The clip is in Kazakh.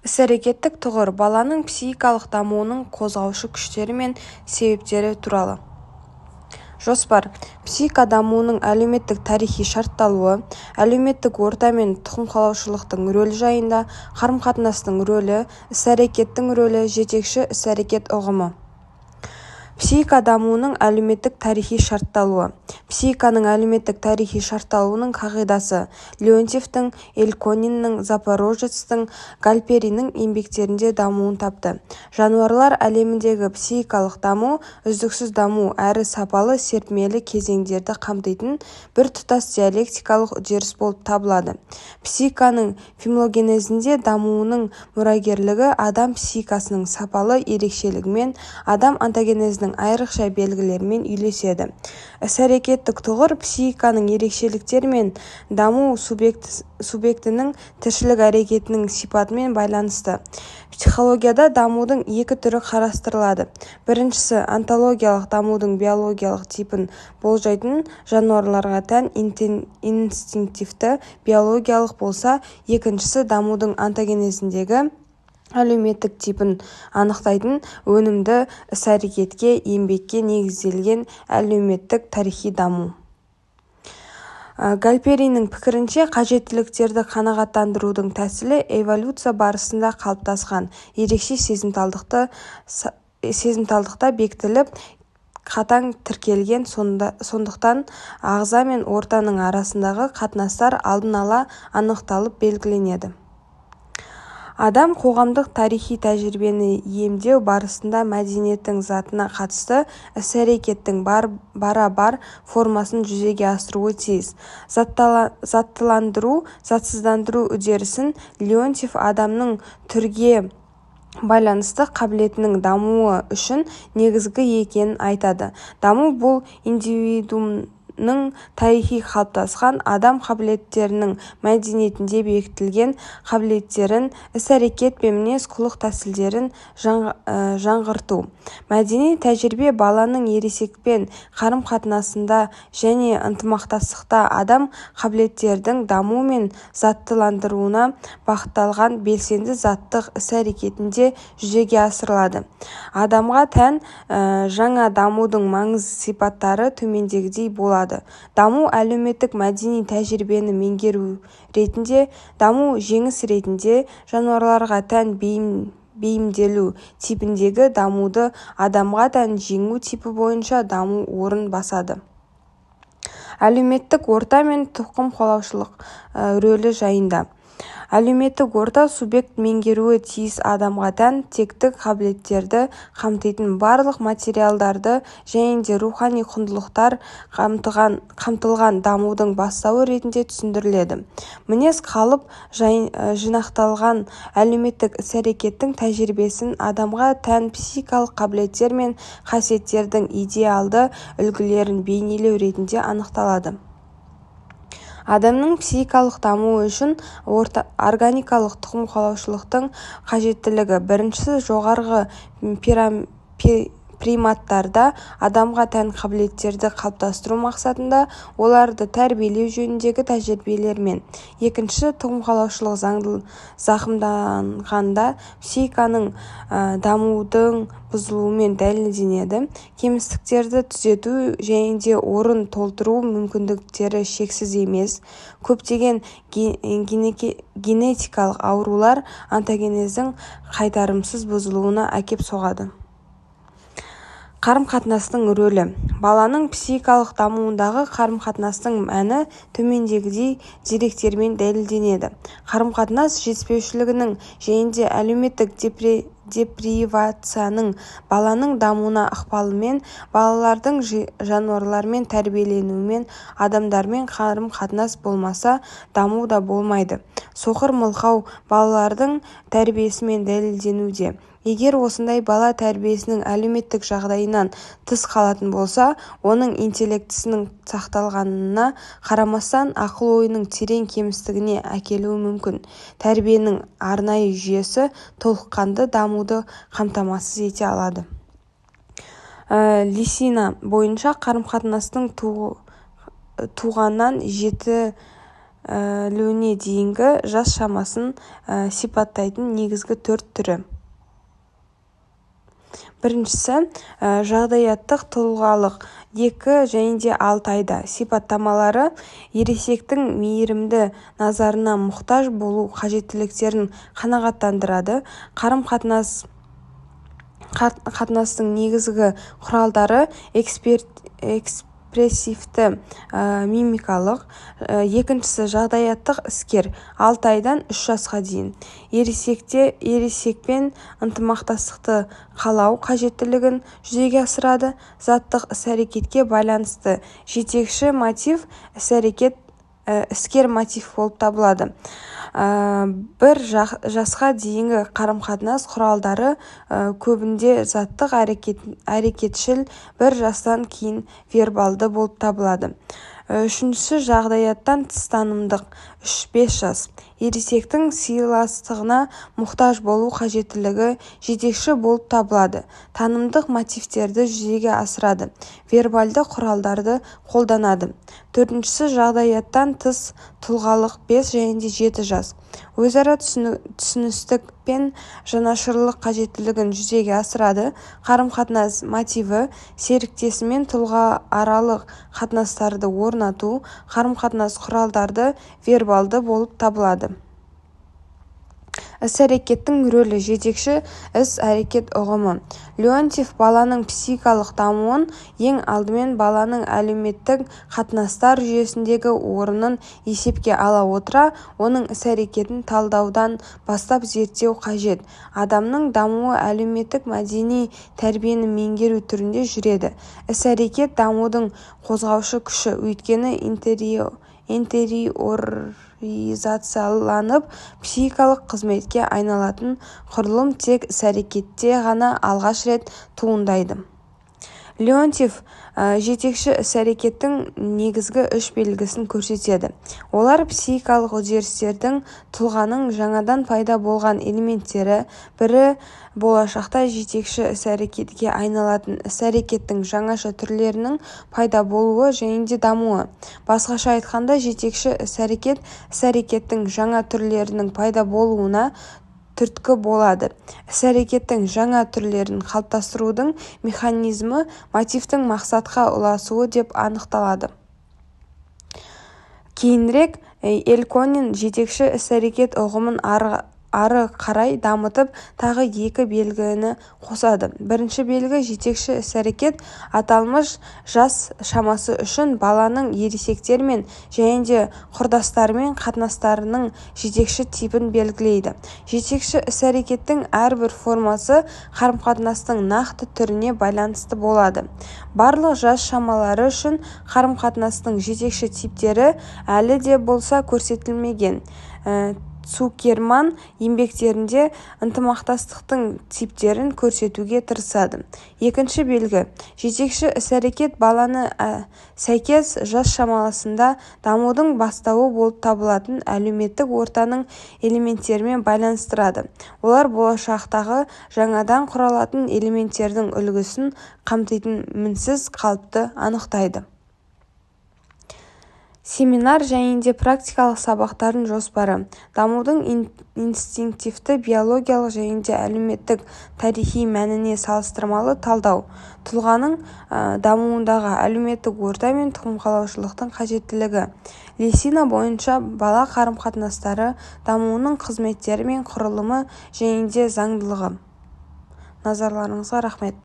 Іс-әрекеттік тұғыр баланың психикалық дамуының қозғаушы күштері мен себептері туралы. Жоспар. Психика дамуының әлеуметтік тарихи шартталуы, әлеуметтік орта мен тұқым қуалаушылықтың рөлі жайында, қарым-қатынастың рөлі, іс-әрекеттің рөлі, жетекші іс-әрекет ұғымы. Психика дамуының әлеуметтік тарихи шартталуы. Психиканың әлеуметтік тарихи шартталуының қағидасы Леонтьевтің, Элькониннің, Запорожецтің, Гальпериннің еңбектерінде дамуын тапты. Жануарлар әлеміндегі психикалық даму үздіксіз даму әрі сапалы серпмелі кезеңдерді қамтитын бір тұтас диалектикалық үдеріс болып табылады. Психиканың филогенезінде дамуының мұрагерлігі адам психикасының сапалы ерекшелігімен, адам онтогенезінің айрықша белгілерімен үйлеседі. Іс-әрекеттік тұғыр психиканың ерекшеліктері мен даму субъектінің тіршілік әрекетінің сипатымен байланысты. Психологияда дамудың екі түрі қарастырылады. Біріншісі онтологиялық дамудың биологиялық типін болжайтын жануарларға тән инстинктивті биологиялық болса, екіншісі дамудың онтогенезіндегі әлеуметтік типін анықтайтын өнімді іс-әрекетке, еңбекке негізделген әлеуметтік тарихи даму. Гальпериннің пікірінше, қажеттіліктерді қанағаттандырудың тәсілі эволюция барысында қалыптасқан ерекше сезімталдықта бекітіліп, қатаң тіркелген, сондықтан ағза мен ортаның арасындағы қатынастар алдын ала анықталып белгіленеді. Адам қоғамдық тарихи тәжірибені емдеу барысында мәдениеттің затына қатысты іс-әрекеттің бара-бар формасын жүзеге асыруы тиіс. Заттыландыру, затсыздандыру үдерісін Леонтьев адамның түрге байланысты қабілетінің дамуы үшін негізгі екенін айтады. Даму бұл индивидуумның тарихи қалыптасқан адам қабілеттерінің мәдениетінде бекітілген қабілеттерін, іс-әрекет пен мінез-құлық тәсілдерін жаңғырту. Мәдени тәжірибе баланың ересекпен қарым-қатынасында және ынтымақтастықта адам қабілеттердің дамуы мен заттыландыруына бағытталған белсенді заттық іс-әрекетінде жүзеге асырылады. Адамға тән жаңа дамудың маңызды сипаттары төмендегідей болады. Даму әлеуметтік мәдени тәжірибені меңгеру ретінде, даму жеңіс ретінде, жануарларға тән бейімделу типіндегі дамуды адамға тән жеңу типі бойынша даму орын басады. Әлеуметтік орта мен тұқым қуалаушылық рөлі жайында. Әлеуметтік орта субъект меңгеруі тиіс адамға тән тектік қабілеттерді қамтитын барлық материалдарды және де рухани құндылықтар қамтылған дамудың бастауы ретінде түсіндіріледі. Мінез қалып жинақталған әлеуметтік іс-әрекеттің тәжірибесін адамға тән психикалық қабілеттер мен қасиеттердің идеалды үлгілерін бейнелеу ретінде анықталады. Адамның психикалық дамуы үшін органикалық тұқым қуалаушылықтың қажеттілігі. Біріншісі, жоғарғы приматтарда адамға тән қабілеттерді қалыптастыру мақсатында оларды тәрбиелеу жөніндегі тәжірибелермен. Екіншісі, тұқым қуалаушылық зақымданғанда психиканың дамудың бұзылуымен дәлелденеді. Кемістіктерді түзету және де орын толтыру мүмкіндіктері шексіз емес. Көптеген генетикалық аурулар онтогенездің қайтарымсыз бұзылуына әкеп соғады. Қарым-қатынастың рөлі. Баланың психикалық дамуындағы қарым-қатынастың мәні төмендегідей деректермен дәлелденеді. Қарым-қатынас жетіспеушілігінің және де әлеуметтік депривацияның баланың дамуына ықпалымен, балалардың жануарлармен тәрбиеленуімен, адамдармен қарым-қатынас болмаса, даму да болмайды. Соқыр мылқау балалардың тәрбиесімен дәлелденуде. Егер осындай бала тәрбиесінің әлеуметтік жағдайынан тыс қалатын болса, оның интеллектісінің сақталғанына қарамастан ақыл-ойының терең кемістігіне әкелуі мүмкін. Тәрбиенің арнайы жүйесі толыққанды дамуды қамтамасыз ете алады. Лисина бойынша қарым-қатынастың туғаннан 7 дейінгі жас шамасын сипаттайтын негізгі 4 түрі. Біріншісі, жағдаяттық тұлғалық 2 және де 6 айда. Сипаттамалары ересектің мейірімді назарына мұқтаж болу қажеттіліктерін қанағаттандырады. Қатынастың негізгі құралдары экспрессивті мимикалық. Екіншісі, жағдаяттық іскер 6 айдан 3 жасқа дейін. Ересекпен ынтымақтастықты қалау қажеттілігін жүзеге асырады. Заттық іс-әрекетке байланысты жетекші мотив іскер мотив болып табылады. 1 жасқа дейінгі қарым-қатынас құралдары көбінде заттық әрекетшіл, 1 жастан кейін вербалды болып табылады. Үшіншісі, жағдаяттан тыс танымдық 3-5 жас. Ересектің сыйластығына мұқтаж болу қажеттілігі жетекші болып табылады. Танымдық мотивтерді жүзеге асырады. Вербальды құралдарды қолданады. Төртіншісі, жағдаяттан тыс тұлғалық 5 және де 7 жас. Өзара түсіністік пен жанашырлық қажеттілігін жүзеге асырады. Қарым-қатынас мотиві серіктесімен тұлғааралық қатынастарды орнату. Қарым-қатынас құралдары вербалды болып табылады. Іс-әрекеттің рөлі жетекші іс-әрекет ұғымы. Леонтьев баланың психикалық дамуын ең алдымен баланың әлеуметтік қатынастар жүйесіндегі орнын есепке ала отыра, оның іс-әрекетін талдаудан бастап зерттеу қажет. Адамның дамуы әлеуметтік мәдени тәрбиені меңгеру түрінде жүреді. Іс-әрекет дамудың қозғаушы күші, өйткені интериоризацияланып психикалық қызметке айналатын құрылым тек іс-әрекетте ғана алғаш рет туындайды. Леонтьев жетекші іс-әрекеттің негізгі 3 белгісін көрсетеді. Олар психикалық үдерістердің тұлғаның жаңадан пайда болған элементтері. Бірі, болашақта жетекші іс-әрекетке айналатын іс-әрекеттің жаңаша түрлерінің пайда болуы және де дамуы. Басқаша айтқанда, жетекші іс-әрекет іс-әрекеттің жаңа түрлерінің пайда болуына түрткі болады. Іс-әрекеттің жаңа түрлерін қалыптастырудың механизмі мотивтің мақсатқа ұласуы деп анықталады. Кейінірек Эльконин жетекші іс-әрекет ұғымын ары қарай дамытып, тағы 2 белгіні қосады. Бірінші белгі, жетекші іс-әрекет аталмыш жас шамасы үшін баланың ересектермен және де құрдастарымен қатынастарының жетекші типін белгілейді. Жетекші іс-әрекеттің әрбір формасы қарым-қатынастың нақты түріне байланысты болады. Барлық жас шамалары үшін қарым-қатынастың жетекші типтері әлі де болса көрсетілмеген. Цукерман еңбектерінде ынтымақтастықтың типтерін көрсетуге тырысады. Екінші белгі, жетекші іс-әрекет баланы сәйкес жас шамасында дамудың бастауы болып табылатын әлеуметтік ортаның элементтерімен байланыстырады. Олар болашақтағы жаңадан құралатын элементтердің үлгісін қамтитын мінсіз қалыпты анықтайды. Семинар және де практикалық сабақтардың жоспары. Дамудың инстинктивті, биологиялық және де әлеуметтік тарихи мәніне салыстырмалы талдау. Тұлғаның дамуындағы әлеуметтік орта мен тұқымқуалаушылықтың қажеттілігі. Лесина бойынша бала қарым-қатынастары дамуының қызметтері мен құрылымы және де заңдылығы. Назарларыңызға рахмет.